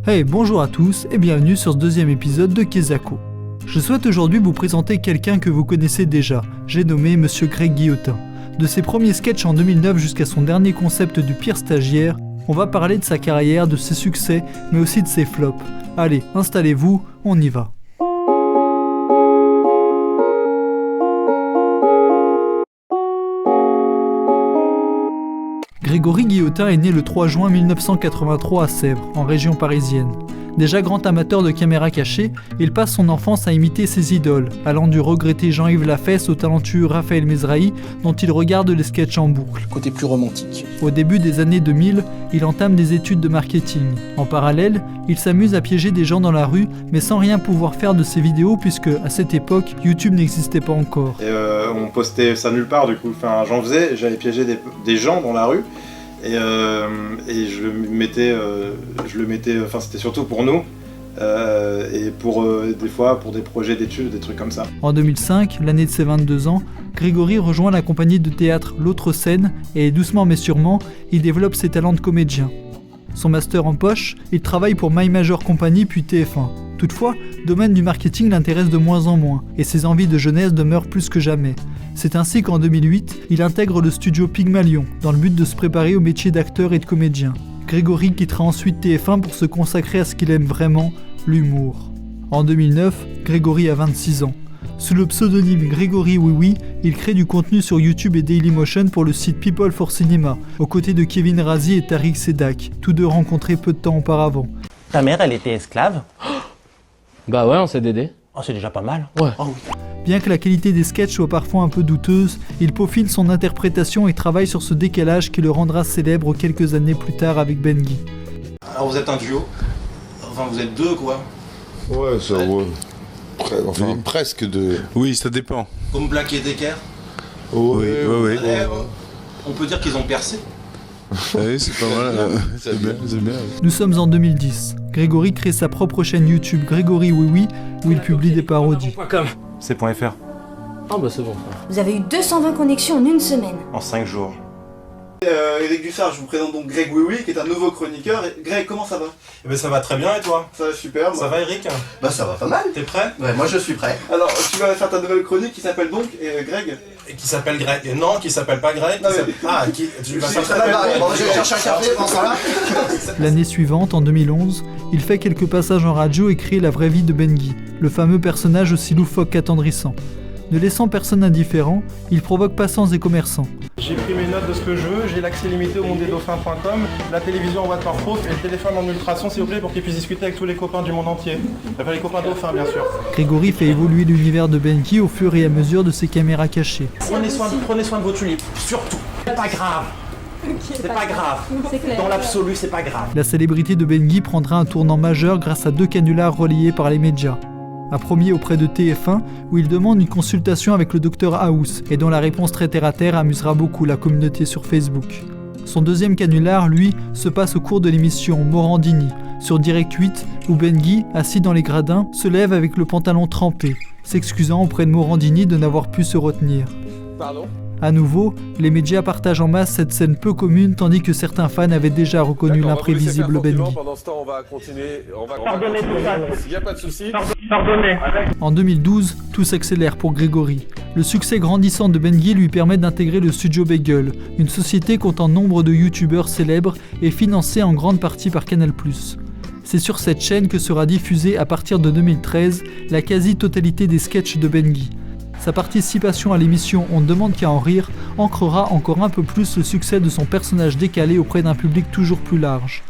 Hey, bonjour à tous et bienvenue sur ce deuxième épisode de Kezako. Je souhaite aujourd'hui vous présenter quelqu'un que vous connaissez déjà, j'ai nommé Monsieur Greg Guillotin. De ses premiers sketchs en 2009 jusqu'à son dernier concept du pire stagiaire, on va parler de sa carrière, de ses succès, mais aussi de ses flops. Allez, installez-vous, on y va. Grégory Guillotin est né le 3 juin 1983 à Sèvres, en région parisienne. Déjà grand amateur de caméra cachée, il passe son enfance à imiter ses idoles, allant du regretté Jean-Yves Lafesse au talentueux Raphaël Mesrahi, dont il regarde les sketchs en boucle. Côté plus romantique. Au début des années 2000, il entame des études de marketing. En parallèle, il s'amuse à piéger des gens dans la rue, mais sans rien pouvoir faire de ses vidéos puisque, à cette époque, YouTube n'existait pas encore. Et on postait ça nulle part du coup, enfin j'en faisais, j'allais piéger des gens dans la rue. Et je le mettais, enfin c'était surtout pour nous, et pour des fois pour des projets d'études, des trucs comme ça. En 2005, l'année de ses 22 ans, Grégory rejoint la compagnie de théâtre L'Autre Scène et doucement mais sûrement, il développe ses talents de comédien. Son master en poche, il travaille pour My Major Company puis TF1. Toutefois, le domaine du marketing l'intéresse de moins en moins et ses envies de jeunesse demeurent plus que jamais. C'est ainsi qu'en 2008, il intègre le studio Pygmalion dans le but de se préparer au métier d'acteur et de comédien. Grégory quittera ensuite TF1 pour se consacrer à ce qu'il aime vraiment, l'humour. En 2009, Grégory a 26 ans. Sous le pseudonyme Grégory Oui Oui, il crée du contenu sur YouTube et Dailymotion pour le site People for Cinema, aux côtés de Kevin Razi et Tariq Sedak, tous deux rencontrés peu de temps auparavant. Ta mère, elle était esclave? Bah ouais, en CDD. Oh, c'est déjà pas mal. Ouais. Oh, oui. Bien que la qualité des sketchs soit parfois un peu douteuse, il peaufine son interprétation et travaille sur ce décalage qui le rendra célèbre quelques années plus tard avec Benguy. Alors vous êtes un duo? Enfin vous êtes deux quoi? Ouais, ça ouais. Enfin presque deux. Oui, ça dépend. Comme Black et Decker? Oui. On peut dire qu'ils ont percé? Oui, c'est pas mal. C'est bien. Nous sommes en 2010. Grégory crée sa propre chaîne YouTube Grégory Oui Oui, où il publie des parodies. C'est .fr, Ah bah c'est bon. Vous avez eu 220 connexions en une semaine. en 5 jours. Eric Dussard, je vous présente donc Greg Oui Oui, qui est un nouveau chroniqueur. Greg, comment ça va? Eh ben ça va très bien et toi? Ça va super. Ça va Eric? Bah ça va pas mal. T'es prêt? Ouais, moi je suis prêt. Alors, tu vas faire ta nouvelle chronique qui s'appelle donc Greg. Et qui s'appelle Greg? Non, qui s'appelle pas Greg. Non, mais... Tu vas Je faire suis très mal barré. Bon, je vais chercher un café pendant ce temps-là. L'année suivante, en 2011, il fait quelques passages en radio et crée La vraie vie de Benguy, le fameux personnage aussi loufoque qu'attendrissant. Ne laissant personne indifférent, il provoque passants et commerçants. J'ai pris mes notes de ce que je veux, j'ai l'accès limité au mondedauphins.com, la télévision en waterproof et le téléphone en ultrason s'il vous plaît pour qu'ils puissent discuter avec tous les copains du monde entier. Enfin les copains dauphins bien sûr. Grégory fait évoluer l'univers de Benguy au fur et à mesure de ses caméras cachées. Prenez soin de vos tulipes, surtout. C'est pas grave. C'est pas grave. Dans l'absolu, c'est pas grave. La célébrité de Benguy prendra un tournant majeur grâce à 2 canulars relayés par les médias. Un premier auprès de TF1 où il demande une consultation avec le Dr House et dont la réponse très terre-à-terre amusera beaucoup la communauté sur Facebook. Son deuxième canular, lui, se passe au cours de l'émission Morandini sur Direct 8 où Benguy, assis dans les gradins, se lève avec le pantalon trempé, s'excusant auprès de Morandini de n'avoir pu se retenir. Pardon? À nouveau, les médias partagent en masse cette scène peu commune tandis que certains fans avaient déjà reconnu l'imprévisible Benguy. Pendant ce temps, on va continuer. Pardonnez tout ça. Il n'y a pas de souci. Pardonnez. En 2012, tout s'accélère pour Grégory. Le succès grandissant de Benguy lui permet d'intégrer le Studio Bagel, une société comptant nombre de youtubeurs célèbres et financée en grande partie par Canal+. C'est sur cette chaîne que sera diffusée à partir de 2013 la quasi-totalité des sketchs de Benguy. Sa participation à l'émission On ne demande qu'à en rire ancrera encore un peu plus le succès de son personnage décalé auprès d'un public toujours plus large.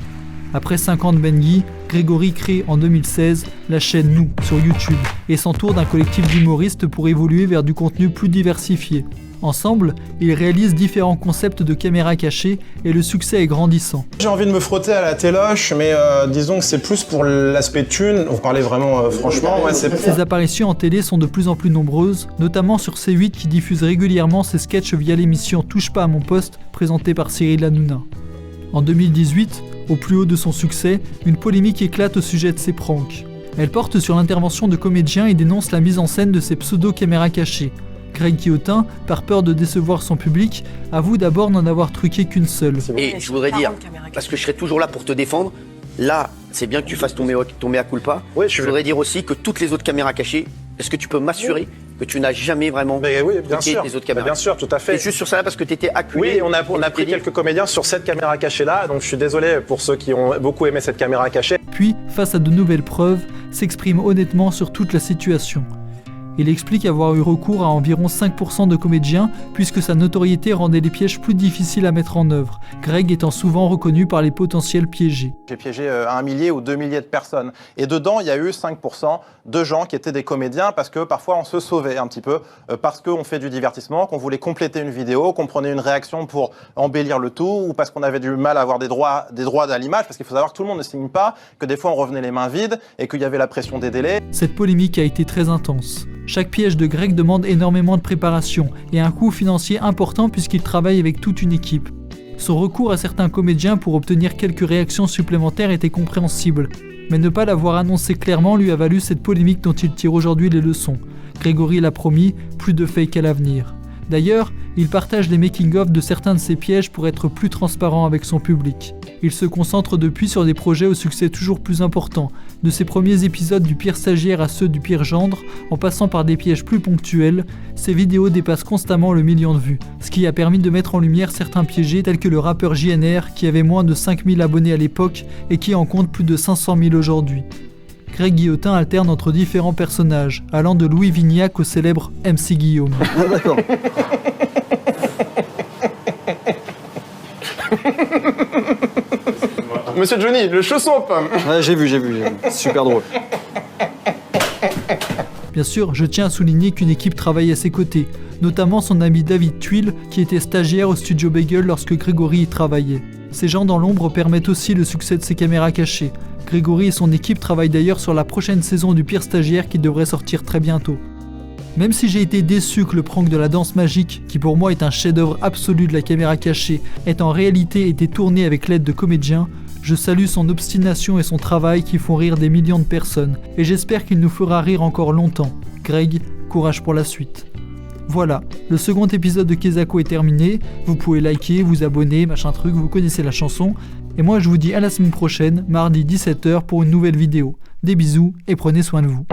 Après 5 ans de Benguy, Grégory crée en 2016 la chaîne Nous sur YouTube et s'entoure d'un collectif d'humoristes pour évoluer vers du contenu plus diversifié. Ensemble, ils réalisent différents concepts de caméra cachée et le succès est grandissant. J'ai envie de me frotter à la téloche mais disons que c'est plus pour l'aspect thune. On parlait vraiment franchement. Ouais, Ses apparitions en télé sont de plus en plus nombreuses, notamment sur C8 qui diffuse régulièrement ses sketchs via l'émission Touche pas à mon poste présentée par Cyril Hanouna. En 2018, au plus haut de son succès, une polémique éclate au sujet de ses pranks. Elle porte sur l'intervention de comédiens et dénonce la mise en scène de ces pseudo-caméras cachées. Greg Guillotin, par peur de décevoir son public, avoue d'abord n'en avoir truqué qu'une seule. Et je voudrais dire, parce que je serai toujours là pour te défendre, là, c'est bien que tu fasses ton mea culpa. Oui, je voudrais dire aussi que toutes les autres caméras cachées, est-ce que tu peux m'assurer que tu n'as jamais vraiment oui, bien sûr. les autres caméras? Bien sûr, tout à fait. Et juste sur ça là parce que tu étais acculé. Oui, on a pris quelques comédiens sur cette caméra cachée là, donc je suis désolé pour ceux qui ont beaucoup aimé cette caméra cachée. Puis, face à de nouvelles preuves, s'exprime honnêtement sur toute la situation. Il explique avoir eu recours à environ 5% de comédiens puisque sa notoriété rendait les pièges plus difficiles à mettre en œuvre, Greg étant souvent reconnu par les potentiels piégés. J'ai piégé 1 millier ou 2 milliers de personnes. Et dedans, il y a eu 5% de gens qui étaient des comédiens parce que parfois on se sauvait un petit peu, parce qu'on fait du divertissement, qu'on voulait compléter une vidéo, qu'on prenait une réaction pour embellir le tout, ou parce qu'on avait du mal à avoir des droits à l'image, parce qu'il faut savoir que tout le monde ne signe pas, que des fois on revenait les mains vides et qu'il y avait la pression des délais. Cette polémique a été très intense. Chaque piège de Greg demande énormément de préparation et un coût financier important puisqu'il travaille avec toute une équipe. Son recours à certains comédiens pour obtenir quelques réactions supplémentaires était compréhensible, mais ne pas l'avoir annoncé clairement lui a valu cette polémique dont il tire aujourd'hui les leçons. Grégory l'a promis, plus de fake à l'avenir. D'ailleurs, il partage les making-of de certains de ses pièges pour être plus transparent avec son public. Il se concentre depuis sur des projets au succès toujours plus important, de ses premiers épisodes du pire stagiaire à ceux du pire gendre, en passant par des pièges plus ponctuels, ses vidéos dépassent constamment le million de vues, ce qui a permis de mettre en lumière certains piégés tels que le rappeur JNR qui avait moins de 5000 abonnés à l'époque et qui en compte plus de 500 000 aujourd'hui. Greg Guillotin alterne entre différents personnages, allant de Louis Vignac au célèbre MC Guillaume. Ah, d'accord. Monsieur Johnny, le chausson aux pommes. Ouais, j'ai vu. Super drôle. Bien sûr, je tiens à souligner qu'une équipe travaille à ses côtés, notamment son ami David Tuile, qui était stagiaire au studio Bagel lorsque Grégory y travaillait. Ces gens dans l'ombre permettent aussi le succès de ses caméras cachées. Grégory et son équipe travaillent d'ailleurs sur la prochaine saison du pire stagiaire qui devrait sortir très bientôt. Même si j'ai été déçu que le prank de la danse magique, qui pour moi est un chef-d'œuvre absolu de la caméra cachée, ait en réalité été tourné avec l'aide de comédiens, je salue son obstination et son travail qui font rire des millions de personnes, et j'espère qu'il nous fera rire encore longtemps. Greg, courage pour la suite. Voilà, le second épisode de Kezako est terminé, vous pouvez liker, vous abonner, machin truc, vous connaissez la chanson, et moi je vous dis à la semaine prochaine, mardi 17h pour une nouvelle vidéo. Des bisous et prenez soin de vous.